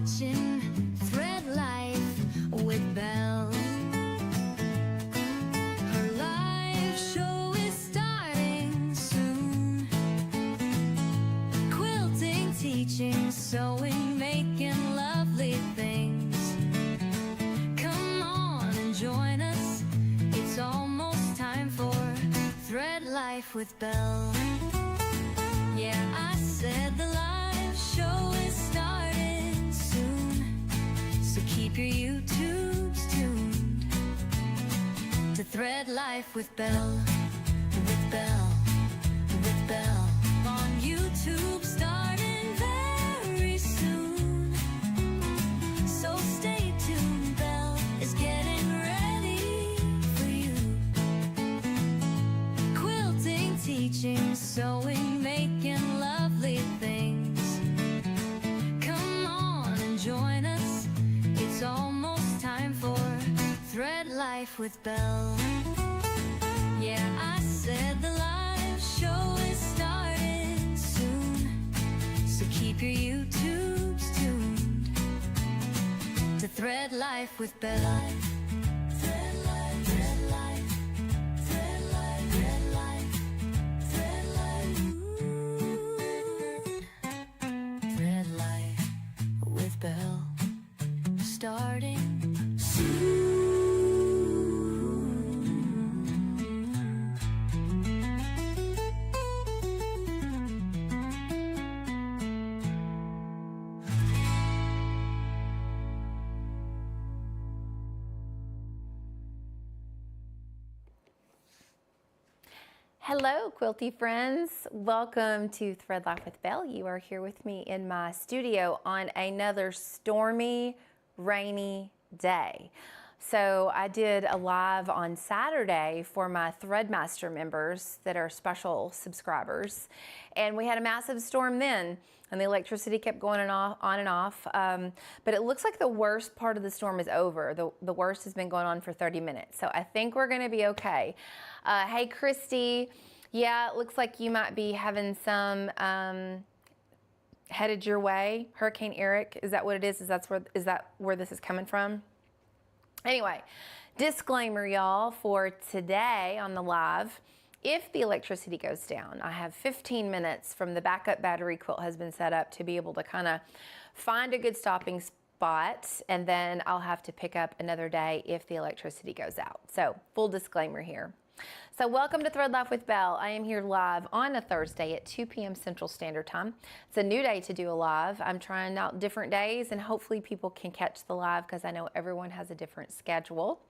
watching Thread Life with Belle. Her live show is starting soon. Quilting, teaching, sewing, making lovely things. Come on and join us. It's almost time for Thread Life with Belle. Yeah, I said the live show is starting soon, so keep your YouTubes tuned to Thread Life with Belle, with Belle, with Belle. On YouTube starting very soon, so stay tuned, Belle is getting ready for you. Quilting, teaching, sewing, making lovely things. Come on and join us. It's almost time for Thread Life with Belle. Yeah, I said the live show is starting soon, so keep your YouTubes tuned to Thread Life with Belle. Thread Life, Thread Life, Thread Life, Thread Life, Thread Life, Thread Life with Belle, starting soon. Hello, quilty friends. Welcome to Thread Life with Belle. You are here with me in my studio on another stormy, rainy day. So I did a live on Saturday for my Threadmaster members that are special subscribers, and we had a massive storm then, and the electricity kept going on and off. But it looks like the worst part of the storm is over. The worst has been going on for 30 minutes, so I think we're going to be okay. Hey, Christy. Yeah, it looks like you might be having some headed your way. Hurricane Eric, is that what it is? Is that where this is coming from? Anyway, disclaimer, y'all, for today on the live. If the electricity goes down, I have 15 minutes from the backup battery quilt has been set up to be able to kind of find a good stopping spot, and then I'll have to pick up another day if the electricity goes out. So full disclaimer here. So welcome to Thread Life with Belle. I am here live on a Thursday at 2 p.m. Central Standard Time. It's a new day to do a live. I'm trying out different days, and hopefully people can catch the live because I know everyone has a different schedule.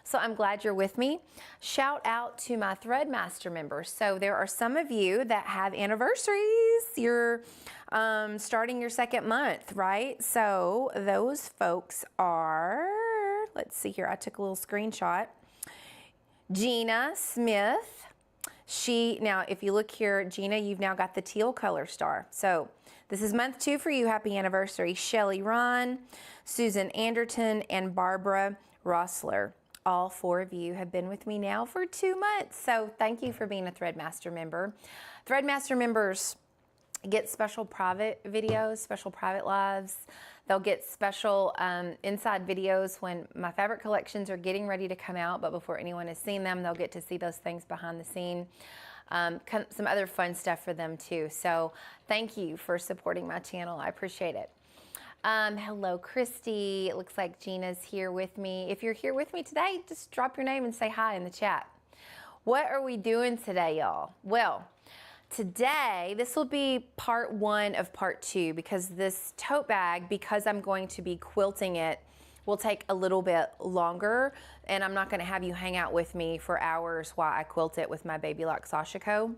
So I'm glad you're with me. Shout out to my Threadmaster members. So there are some of you that have anniversaries. You're starting your second month, right? So those folks are, let's see here, I took a little screenshot. Gina Smith, now if you look here, Gina, you've now got the teal color star. So this is month 2 for you. Happy anniversary. Shelly Ron, Susan Anderton, and Barbara Rossler. All 4 of you have been with me now for 2 months. So thank you for being a Threadmaster member. Threadmaster members get special private videos, special private lives. They'll get special inside videos when my fabric collections are getting ready to come out, but before anyone has seen them, they'll get to see those things behind the scene. Some other fun stuff for them too. So thank you for supporting my channel. I appreciate it. Hello, Christy. It looks like Gina's here with me. If you're here with me today, just drop your name and say hi in the chat. What are we doing today, y'all? Well, today, this will be part 1 of part 2 because this tote bag, because I'm going to be quilting it, will take a little bit longer, and I'm not going to have you hang out with me for hours while I quilt it with my Baby Lock Sashiko.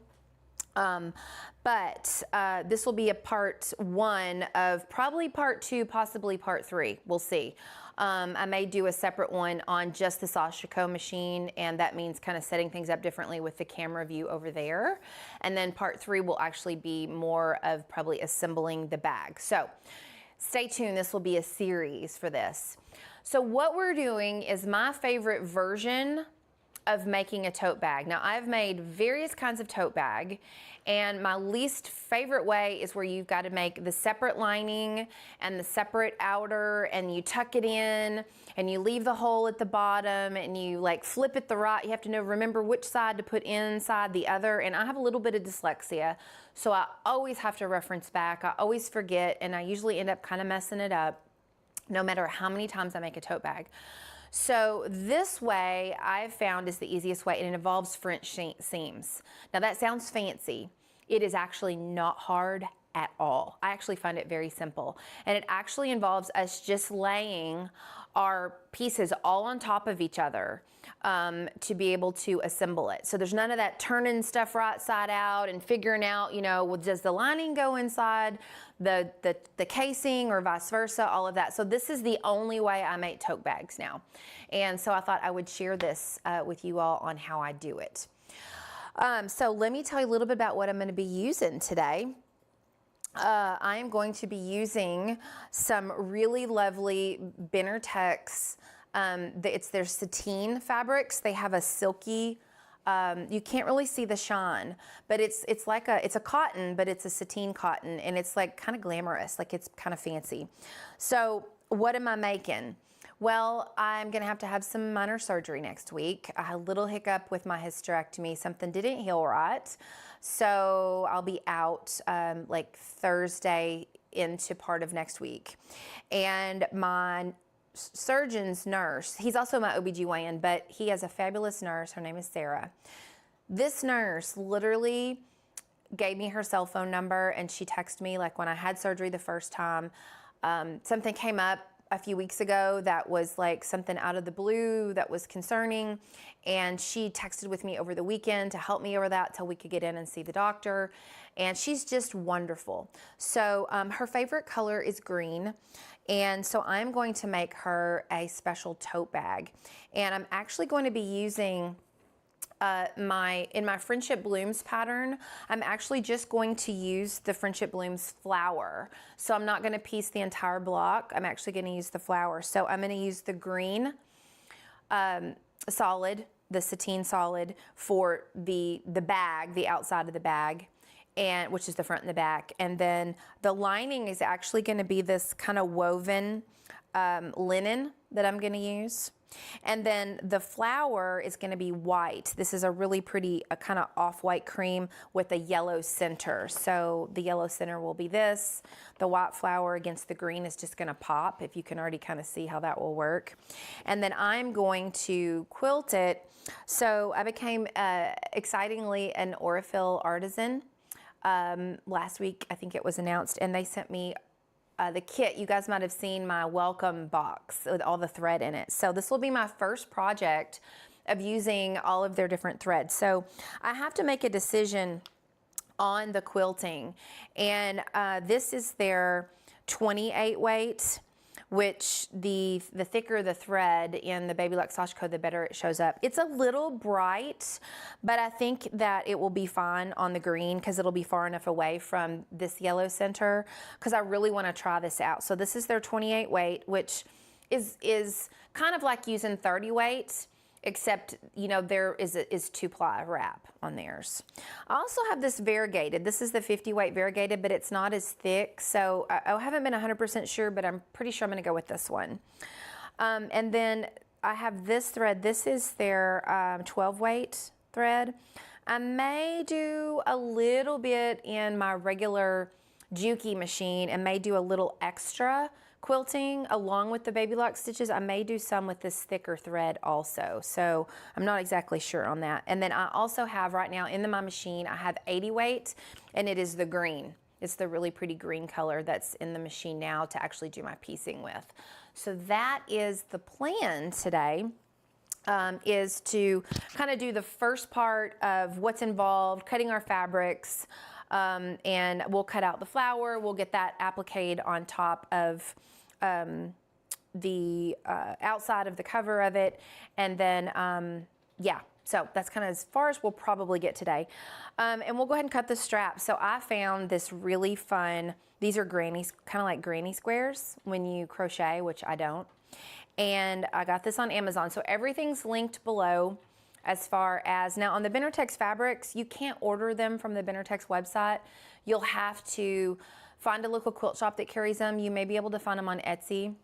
But this will be a part 1 of probably part 2, possibly part 3. We'll see. I may do a separate one on just the Sashiko machine, and that means kind of setting things up differently with the camera view over there. And then part 3 will actually be more of probably assembling the bag. So stay tuned. This will be a series for this. So what we're doing is my favorite version of making a tote bag. Now, I've made various kinds of tote bag, and my least favorite way is where you've got to make the separate lining and the separate outer, and you tuck it in and you leave the hole at the bottom and you like flip it the right. You have to remember which side to put inside the other. And I have a little bit of dyslexia, so I always have to reference back. I always forget, and I usually end up kind of messing it up no matter how many times I make a tote bag. So this way I've found is the easiest way, and it involves French seams. Now that sounds fancy. It is actually not hard at all. I actually find it very simple. And it actually involves us just laying our pieces all on top of each other to be able to assemble it. So there's none of that turning stuff right side out and figuring out, you know, well, does the lining go inside the casing or vice versa, all of that. So this is the only way I make tote bags now. And so I thought I would share this with you all on how I do it. So let me tell you a little bit about what I'm going to be using today. I am going to be using some really lovely Benartex. It's their sateen fabrics. They have a silky, you can't really see the shine, but it's like it's a cotton, but it's a sateen cotton, and it's like kind of glamorous, like it's kind of fancy. So what am I making? Well, I'm gonna have to have some minor surgery next week. I had a little hiccup with my hysterectomy. Something didn't heal right. So I'll be out like Thursday into part of next week. And my surgeon's nurse, he's also my OBGYN, but he has a fabulous nurse. Her name is Sarah. This nurse literally gave me her cell phone number, and she texted me like when I had surgery the first time. Something came up a few weeks ago that was like something out of the blue that was concerning, and she texted with me over the weekend to help me over that till we could get in and see the doctor. And she's just wonderful. So her favorite color is green, and so I'm going to make her a special tote bag, and I'm actually going to be using in my Friendship Blooms pattern, I'm actually just going to use the Friendship Blooms flower. So I'm not going to piece the entire block. I'm actually going to use the flower. So I'm going to use the green solid, the sateen solid for the bag, the outside of the bag, and which is the front and the back. And then the lining is actually going to be this kind of woven linen that I'm going to use. And then the flower is going to be white. This is a really pretty, a kind of off-white cream with a yellow center. So the yellow center will be this. The white flower against the green is just going to pop, if you can already kind of see how that will work. And then I'm going to quilt it. So I became, excitingly, an Aurifil artisan. Last week, I think it was announced, and they sent me the kit. You guys might have seen my welcome box with all the thread in it. So this will be my first project of using all of their different threads. So I have to make a decision on the quilting, and this is their 28 weight, which the thicker the thread in the Baby Luxage Co, the better it shows up. It's a little bright, but I think that it will be fine on the green because it'll be far enough away from this yellow center, because I really want to try this out. So this is their 28 weight, which is kind of like using 30 weight, except, you know, there is 2-ply wrap on theirs. I also have this variegated. This is the 50 weight variegated, but it's not as thick. So I haven't been 100% sure, but I'm pretty sure I'm going to go with this one. And then I have this thread. This is their 12 weight thread. I may do a little bit in my regular Juki machine and may do a little extra quilting along with the Baby Lock stitches. I may do some with this thicker thread also, so I'm not exactly sure on that. And then I also have right now in my machine, I have 80 weight, and it is the green. It's the really pretty green color that's in the machine now to actually do my piecing with. So that is the plan today. Is to kind of do the first part of what's involved, cutting our fabrics, and we'll cut out the flower. We'll get that appliqued on top of the outside of the cover of it, and then yeah, so that's kind of as far as we'll probably get today. And we'll go ahead and cut the strap. So I found this really fun, these are grannies, kind of like granny squares when you crochet, which I don't. And I got this on Amazon. So everything's linked below. as far as, now on the Benartex fabrics, you can't order them from the Benartex website. You'll have to find a local quilt shop that carries them. You may be able to find them on Etsy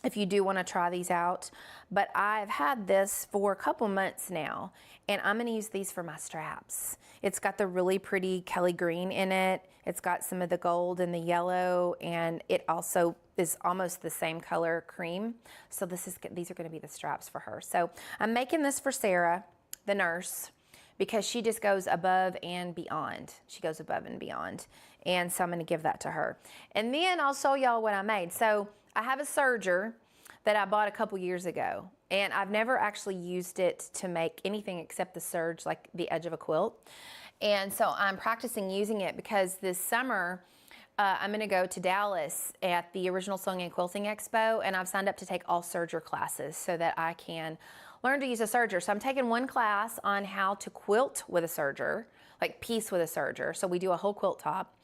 if you do want to try these out. But I've had this for a couple months now, and I'm going to use these for my straps. It's got the really pretty Kelly green in it. It's got some of the gold and the yellow, and it also is almost the same color cream. So these are going to be the straps for her. So I'm making this for Sarah, the nurse, because she just goes above and beyond. She goes above and beyond. And so I'm going to give that to her. And then I'll show y'all what I made. So I have a serger that I bought a couple years ago, and I've never actually used it to make anything except the serge, like the edge of a quilt. And so I'm practicing using it because this summer I'm going to go to Dallas at the Original Sewing and Quilting Expo, and I've signed up to take all serger classes so that I can learn to use a serger. So I'm taking one class on how to quilt with a serger, like piece with a serger. So we do a whole quilt top,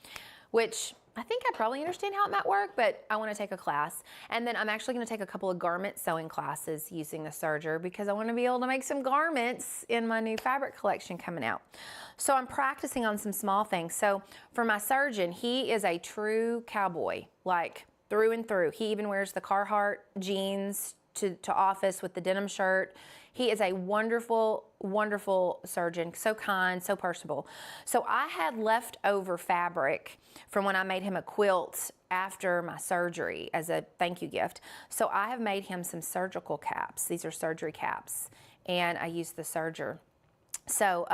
which I think I probably understand how it might work, but I want to take a class. And then I'm actually going to take a couple of garment sewing classes using the serger because I want to be able to make some garments in my new fabric collection coming out. So I'm practicing on some small things. So for my surgeon, he is a true cowboy, like through and through. He even wears the Carhartt jeans to office with the denim shirt. He is a wonderful, wonderful surgeon, so kind, so personable. So I had leftover fabric from when I made him a quilt after my surgery as a thank you gift. So I have made him some surgical caps. These are surgery caps, and I used the serger. So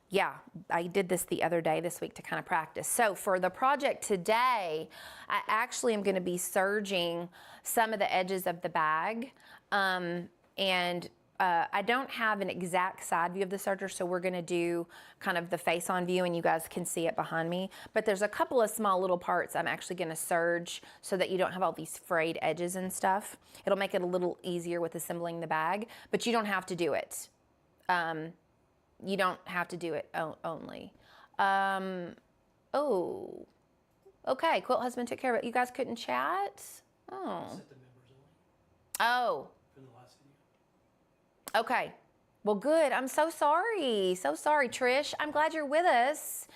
yeah, I did this the other day this week to kind of practice. So for the project today, I actually am going to be serging some of the edges of the bag. I don't have an exact side view of the serger, so we're going to do kind of the face-on view, and you guys can see it behind me. But there's a couple of small little parts I'm actually going to serge so that you don't have all these frayed edges and stuff. It'll make it a little easier with assembling the bag, but you don't have to do it. You don't have to do it only. Oh, okay. Quilt Husband took care of it. You guys couldn't chat? Oh. Oh. Okay. Well, good. I'm so sorry. So sorry, Trish. I'm glad you're with us.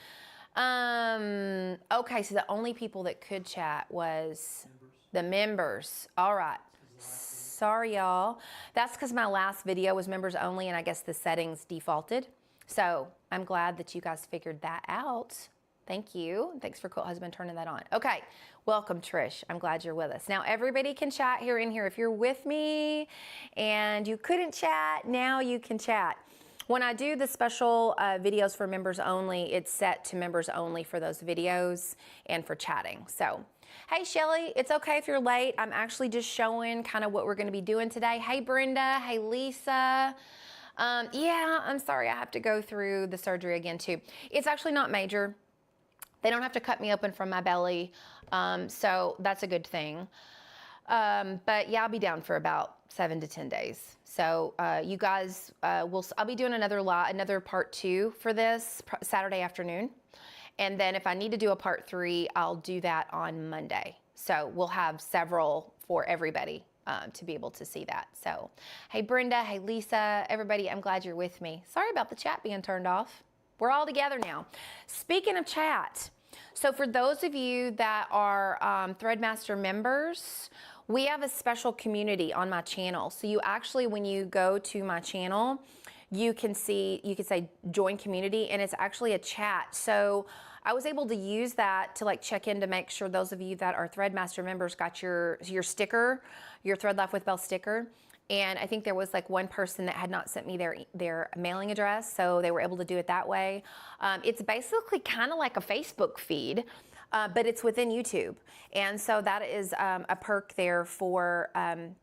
Okay, so the only people that could chat was the members. All right. Sorry, y'all. That's because my last video was members only, and I guess the settings defaulted. So I'm glad that you guys figured that out. Thank you. Thanks for Quilt Husband turning that on. Okay, welcome, Trish. I'm glad you're with us. Now, everybody can chat here in here. If you're with me and you couldn't chat, now you can chat. When I do the special videos for members only, it's set to members only for those videos and for chatting. So, hey, Shelly, it's okay if you're late. I'm actually just showing kind of what we're going to be doing today. Hey, Brenda. Hey, Lisa. Yeah, I'm sorry. I have to go through the surgery again, too. It's actually not major. They don't have to cut me open from my belly, so that's a good thing. But yeah, I'll be down for about 7 to 10 days. So you guys, I'll be doing another part 2 for this Saturday afternoon. And then if I need to do a part 3, I'll do that on Monday. So we'll have several for everybody to be able to see that. So, hey Brenda, hey Lisa, everybody, I'm glad you're with me. Sorry about the chat being turned off. We're all together now. Speaking of chat, so for those of you that are Threadmaster members, we have a special community on my channel. So you actually, when you go to my channel, you can say join community, and it's actually a chat. So I was able to use that to like check in to make sure those of you that are Threadmaster members got your sticker, your Thread Life with Belle sticker. And I think there was like one person that had not sent me their mailing address, so they were able to do it that way. It's basically kind of like a Facebook feed, but it's within YouTube. And so that is a perk there for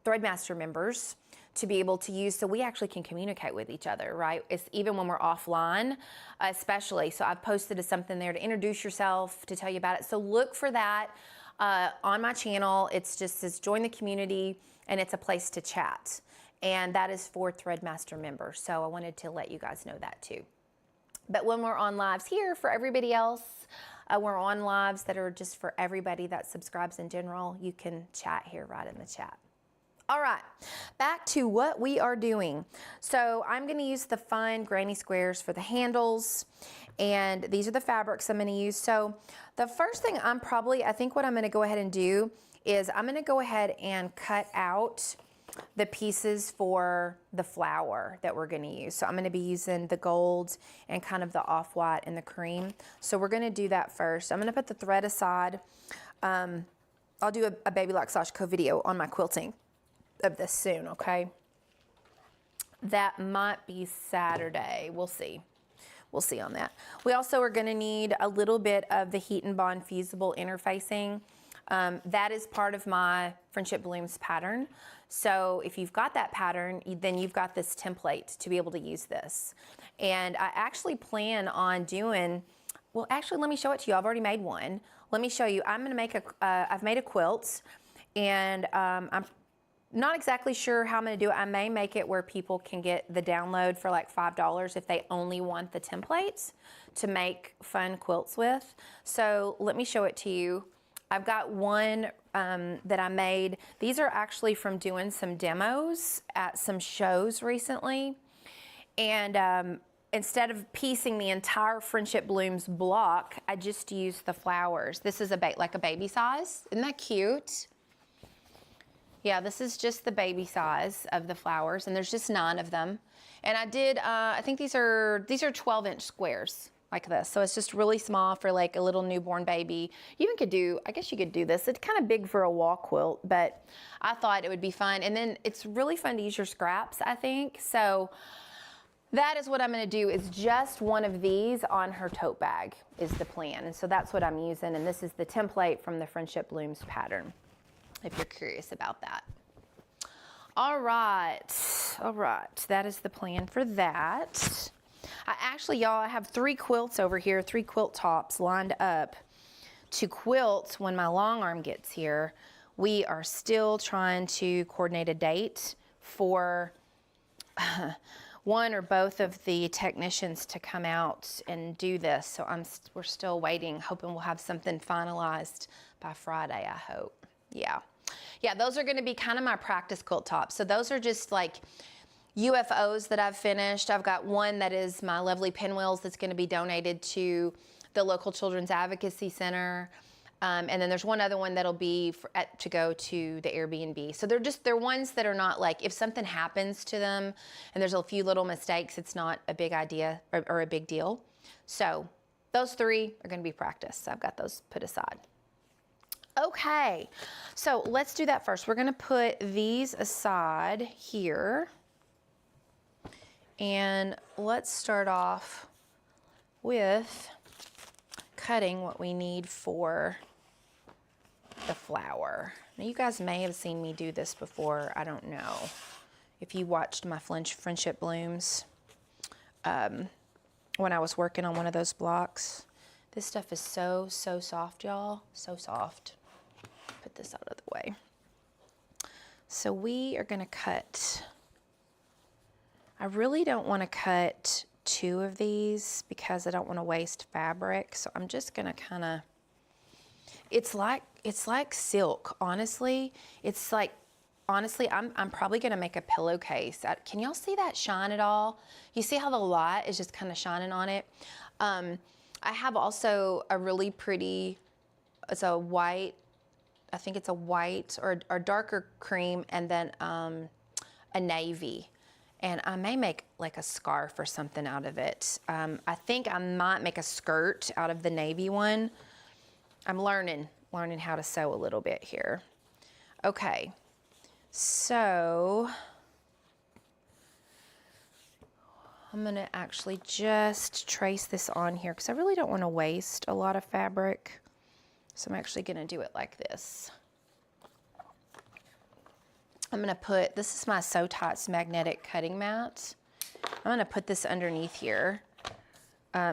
Threadmaster members to be able to use, so we actually can communicate with each other, right? It's even when we're offline, especially. So I've posted something there to introduce yourself, to tell you about it. So look for that on my channel. It's just says join the community, and it's a place to chat. And that is for Threadmaster members. So I wanted to let you guys know that too. But when we're on lives here for everybody else, we're on lives that are just for everybody that subscribes in general. You can chat here right in the chat. All right, back to what we are doing. So I'm going to use the fun granny squares for the handles, and these are the fabrics I'm going to use. So the first thing I think what I'm going to go ahead and do is I'm going to go ahead and cut out the pieces for the flower that we're going to use. So I'm going to be using the gold and kind of the off-white and the cream. So we're going to do that first. I'm going to put the thread aside. I'll do a baby lock / video on my quilting of this soon, okay? That might be Saturday. We'll see. We'll see on that. We also are going to need a little bit of the Heat and Bond fusible interfacing. That is part of my Friendship Blooms pattern. So if you've got that pattern, then you've got this template to be able to use this. And I actually plan on doing, well, actually, let me show it to you. I've already made one. Let me show you. I'm going to make I've made a quilt, and I'm not exactly sure how I'm going to do it. I may make it where people can get the download for like $5 if they only want the templates to make fun quilts with. So let me show it to you. I've got one that I made. These are actually from doing some demos at some shows recently. And instead of piecing the entire Friendship Blooms block, I just used the flowers. This is like a baby size. Isn't that cute? Yeah, this is just the baby size of the flowers, and there's just 9 of them. And I did, I think these are 12-inch squares like this. So it's just really small for like a little newborn baby. You even could do, I guess you could do this. It's kind of big for a wall quilt, but I thought it would be fun. And then it's really fun to use your scraps, I think. So that is what I'm going to do, is just one of these on her tote bag is the plan. And so that's what I'm using. And this is the template from the Friendship Blooms pattern, if you're curious about that. All right, that is the plan for that. Y'all, I have 3 quilts over here, 3 quilt tops lined up to quilt when my long arm gets here. We are still trying to coordinate a date for one or both of the technicians to come out and do this. So we're still waiting, hoping we'll have something finalized by Friday, I hope. Yeah, those are going to be kind of my practice quilt tops. So those are just like UFOs that I've finished. I've got one that is my lovely pinwheels that's going to be donated to the local Children's Advocacy Center. And then there's one other one that'll be to go to the Airbnb. So they're ones that are not like, if something happens to them and there's a few little mistakes, it's not a big idea or a big deal. So those 3 are going to be practice. So I've got those put aside. Okay, so let's do that first. We're going to put these aside here. And let's start off with cutting what we need for the flower. Now, you guys may have seen me do this before. I don't know if you watched my Friendship Blooms when I was working on one of those blocks. This stuff is so soft, y'all. So soft. Put this out of the way. So we are going to cut. I really don't want to cut 2 of these because I don't want to waste fabric. So I'm just going to kind of, it's like silk, honestly. It's like, honestly, I'm probably going to make a pillowcase. Can y'all see that shine at all? You see how the light is just kind of shining on it? I have also a really pretty, it's a white, I think it's a white or darker cream, and then a navy. And I may make like a scarf or something out of it. I think I might make a skirt out of the navy one. I'm learning how to sew a little bit here. Okay, so I'm gonna actually just trace this on here because I really don't want to waste a lot of fabric. So I'm actually gonna do it like this. I'm gonna put, this is my Sew Tots magnetic cutting mat. I'm gonna put this underneath here.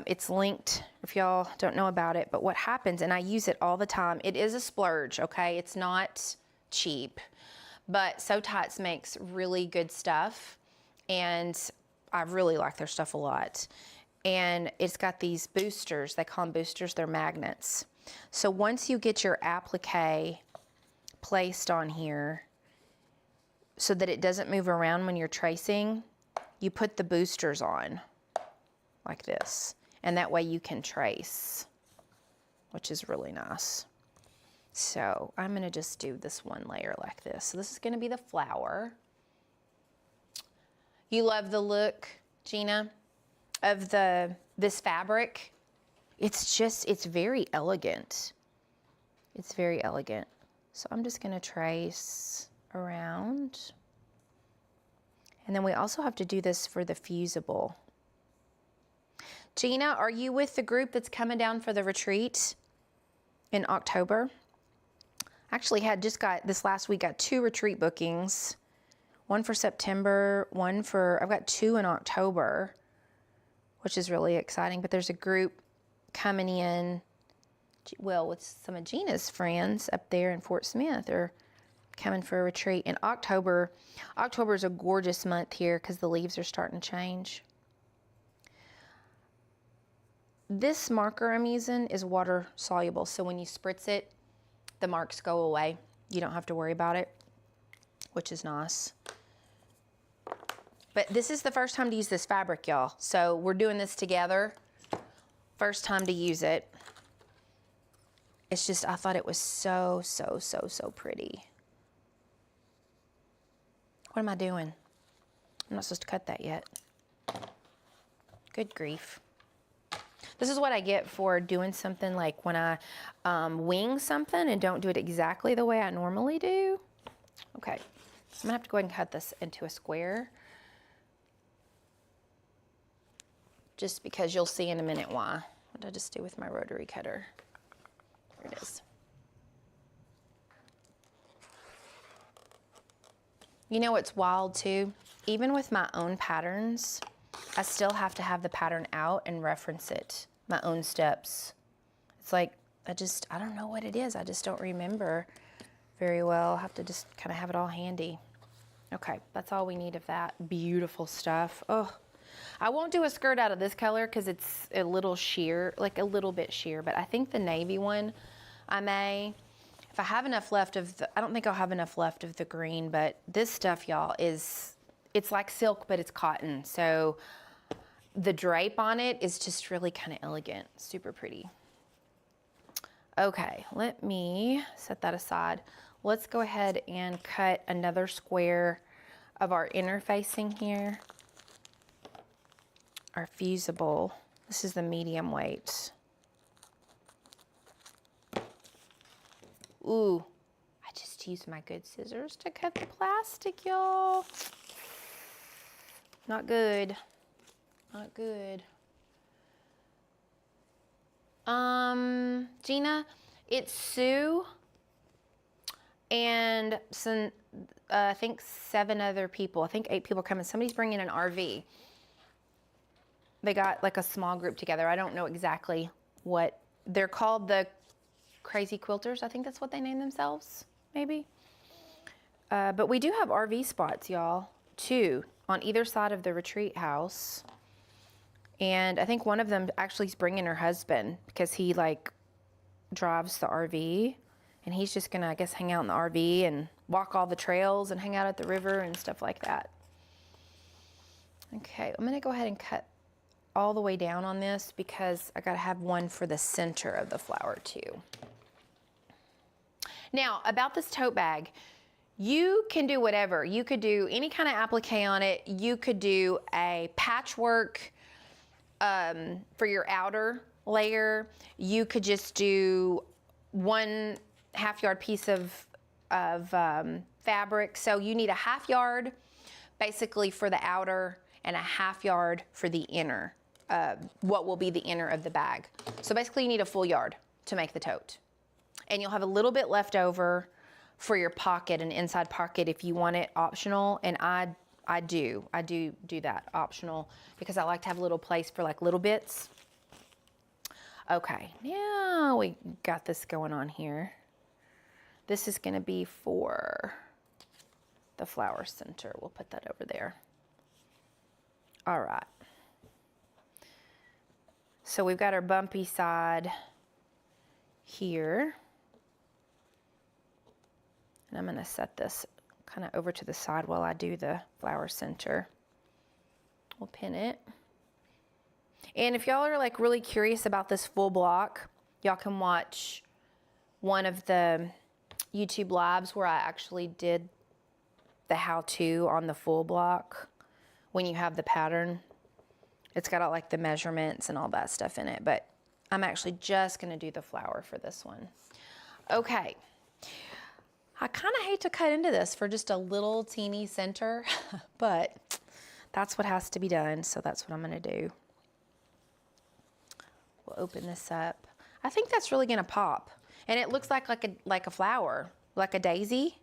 It's linked, if y'all don't know about it, but what happens, and I use it all the time, it is a splurge, okay? It's not cheap, but Sew Tots makes really good stuff, and I really like their stuff a lot. And it's got these boosters, they call them boosters, they're magnets. So once you get your applique placed on here, so that it doesn't move around when you're tracing, you put the boosters on like this, and that way you can trace, which is really nice. So I'm gonna just do this one layer like this. So this is gonna be the flower. You love the look, Gina, of this fabric. It's very elegant. It's very elegant. So I'm just gonna trace around. And then we also have to do this for the fusible. Gina, are you with the group that's coming down for the retreat in October? Actually this last week, got 2 retreat bookings. One for September, I've got 2 in October, which is really exciting. But there's a group coming in, well, with some of Gina's friends up there in Fort Smith. They're coming for a retreat in October. October is a gorgeous month here because the leaves are starting to change. This marker I'm using is water soluble, so when you spritz it, the marks go away. You don't have to worry about it, which is nice. But this is the first time to use this fabric, y'all. So we're doing this together. First time to use it. It's just, I thought it was so, so, so, so pretty. What am I doing? I'm not supposed to cut that yet. Good grief. This is what I get for doing something like when I wing something and don't do it exactly the way I normally do. Okay, I'm gonna have to go ahead and cut this into a square. Just because you'll see in a minute why. What did I just do with my rotary cutter? There it is. You know what's wild too? Even with my own patterns, I still have to have the pattern out and reference it, my own steps. It's like, I don't know what it is. I just don't remember very well. I'll have to just kind of have it all handy. Okay, that's all we need of that. Beautiful stuff. Oh, I won't do a skirt out of this color because it's a little sheer, like a little bit sheer, but I think the navy one I may. If I have enough left of I don't think I'll have enough left of the green, but this stuff, y'all, it's like silk, but it's cotton. So the drape on it is just really kind of elegant, super pretty. Okay, let me set that aside. Let's go ahead and cut another square of our interfacing here. Our fusible. This is the medium weight. Ooh, I just used my good scissors to cut the plastic, y'all. Not good. Not good. Gina, it's Sue and some, I think 7 other people. I think 8 people are coming. Somebody's bringing an RV. They got like a small group together. I don't know exactly what they're called. The Crazy Quilters, I think that's what they name themselves, maybe. But we do have RV spots, y'all, 2 on either side of the retreat house. And I think one of them actually is bringing her husband because he like drives the RV, and he's just gonna, I guess, hang out in the RV and walk all the trails and hang out at the river and stuff like that. Okay, I'm gonna go ahead and cut all the way down on this because I gotta have one for the center of the flower too. Now, about this tote bag, you can do whatever. You could do any kind of applique on it. You could do a patchwork for your outer layer. You could just do 1 1/2 yard piece of fabric. So you need a 1/2 yard basically for the outer and a 1/2 yard for the inner, what will be the inner of the bag. So basically you need a full yard to make the tote. And you'll have a little bit left over for your pocket, an inside pocket if you want it optional. And I do that optional because I like to have a little place for like little bits. Okay, now we got this going on here. This is gonna be for the flower center. We'll put that over there. All right. So we've got our bumpy side here. And I'm gonna set this kind of over to the side while I do the flower center. We'll pin it. And if y'all are like really curious about this full block, y'all can watch one of the YouTube lives where I actually did the how-to on the full block when you have the pattern. It's got all like the measurements and all that stuff in it, but I'm actually just gonna do the flower for this one. Okay, I kind of hate to cut into this for just a little teeny center, but that's what has to be done, so that's what I'm gonna do. We'll open this up. I think that's really gonna pop. And it looks like a flower, like a daisy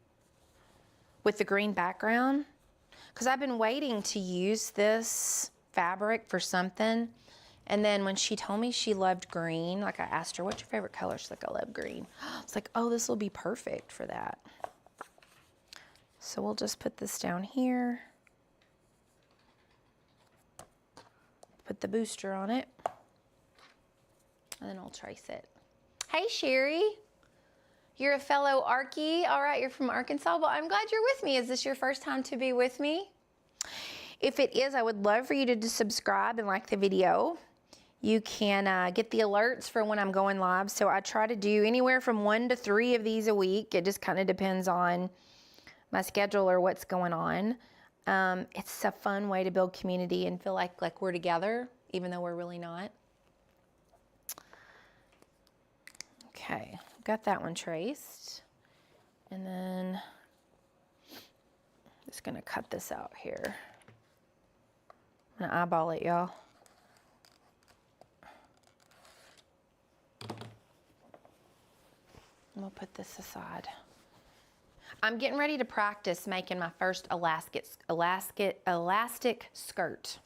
with the green background. Because I've been waiting to use this fabric for something. And then when she told me she loved green, like I asked her, what's your favorite color? She's like, I love green. It's like, oh, this will be perfect for that. So we'll just put this down here. Put the booster on it. And then I'll trace it. Hey, Sherry. You're a fellow Arkie. All right, you're from Arkansas. Well, I'm glad you're with me. Is this your first time to be with me? If it is, I would love for you to just subscribe and like the video. You can get the alerts for when I'm going live. So I try to do anywhere from 1 to 3 of these a week. It just kind of depends on my schedule or what's going on. It's a fun way to build community and feel like we're together, even though we're really not. Okay, got that one traced. And then just gonna cut this out here. I'm gonna eyeball it, y'all. And we'll put this aside. I'm getting ready to practice making my first elastic skirt.